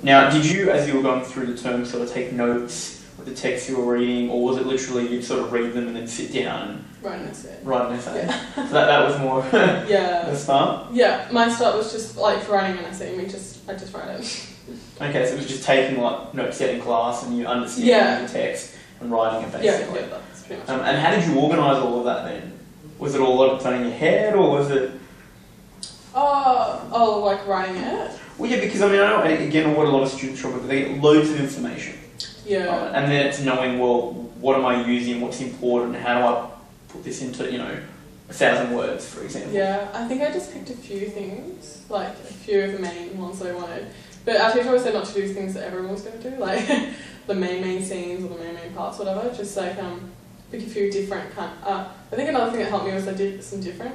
Now, did you, as you were going through the term, sort of take notes with the text you were reading, or was it literally you'd sort of read them and then sit down and write an essay? Write an essay. Yeah. So that was more the start? Yeah, my start was just like for writing an essay, I just write it. Okay, so it was just taking like notes out in class and you understanding the text and writing it basically. Yeah, that's pretty much and how did you organise all of that then? Was it all done in your head, or was it... like writing it? Well, yeah, because I mean, I know, again, what a lot of students struggle with, they get loads of information. Yeah. And then it's knowing, well, what am I using, what's important, how do I put this into, 1,000 words, for example. Yeah, I think I just picked a few things, like a few of the main ones that I wanted. But our teacher always said not to do things that everyone was going to do, like the main scenes or the main parts, whatever. Just like pick a few different I think another thing that helped me was I did some different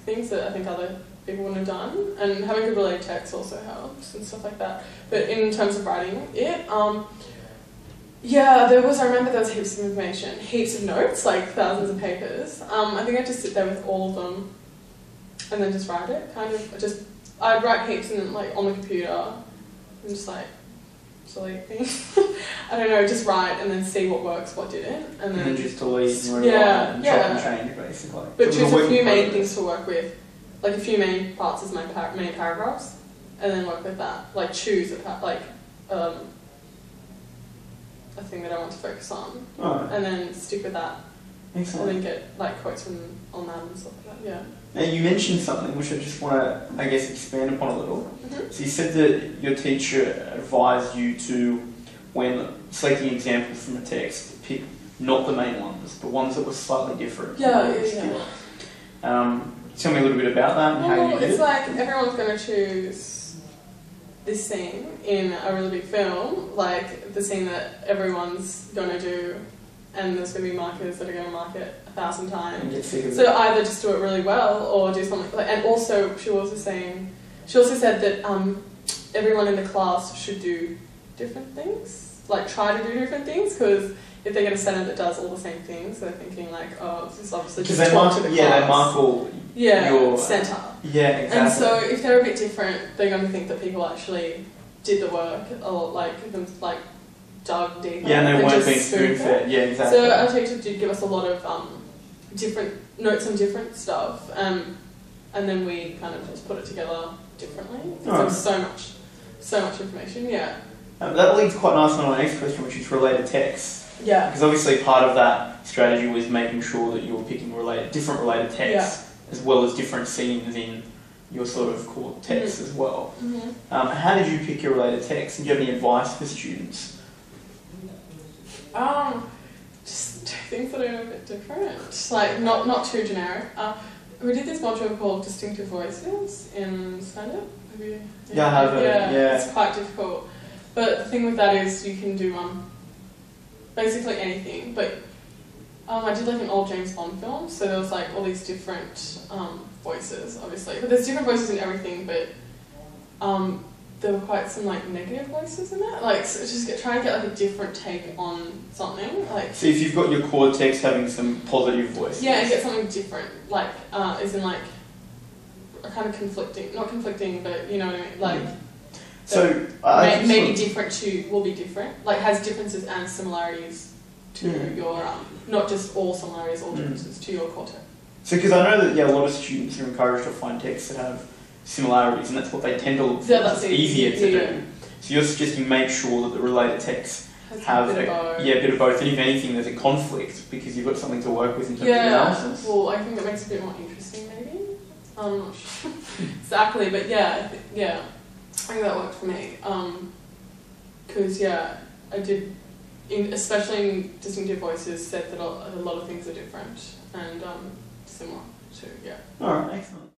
things that I think other people wouldn't have done, and having good related text also helps and stuff like that. But in terms of writing it, I remember there was heaps of information, heaps of notes, like thousands of papers. I think I'd just sit there with all of them and then just write it, I'd write heaps and then on the computer and just silly things. I don't know, just write and then see what works, what didn't. And then just delete and rewrite and chop and change basically. But choose a few main things to work with, like a few main parts as my main paragraphs, and then work with that. Like choose a thing that I want to focus on, and then stick with that. Excellent. And then get quotes on that and stuff like that. Yeah. Now you mentioned something which I just want to, expand upon a little. Mm-hmm. So you said that your teacher advised you to, when selecting examples from a text, pick not the main ones, but ones that were slightly different. Yeah. Tell me a little bit about that and how you did it. It's like everyone's going to choose this scene in a really big film, like the scene that everyone's going to do, and there's going to be markers that are going to mark it 1,000 times. So either just do it really well or do something and also she also said that everyone in the class should do different things, try to do different things, because if they get a centre that does all the same things, they're thinking this is obviously just taught to the class. Yeah, they mark all your centre. Yeah, exactly. And so if they're a bit different, they're going to think that people actually did the work, or dug deeper. Yeah, and they weren't being spoon-fed. Yeah, exactly. So our teacher did give us a lot of different notes on different stuff, and then we kind of just put it together differently. Because there was so much information. Yeah. That leads quite nicely on our next question, which is related text. Yeah. Because obviously part of that strategy was making sure that you were picking different related texts, as well as different scenes in your sort of core text as well. Mm-hmm. How did you pick your related text? And do you have any advice for students? Just do things that are a bit different, not too generic. We did this module called Distinctive Voices in stand-up. Yeah, I have it. Yeah, it's quite difficult. But the thing with that is you can do basically anything. But I did an old James Bond film, so there was all these different voices, obviously. But there's different voices in everything, but there were quite some negative voices in it. So just try and get a different take on something. So if you've got your core text having some positive voices. Yeah, and get something different. As in a kind of conflicting, not conflicting, but you know what I mean. So maybe different will be different. Has differences and similarities to your not just all similarities, all differences to your core text. So because I know that a lot of students are encouraged to find texts that have similarities, and that's what they tend to look for. That's easier to do. So you're suggesting make sure that the related texts have a bit of both, and if anything there's a conflict because you've got something to work with in terms of analysis. Well, I think it makes it a bit more interesting maybe. I'm not sure exactly, but I think that worked for me. Because I did, especially in Distinctive Voices, said that a lot of things are different and similar to. Alright, excellent.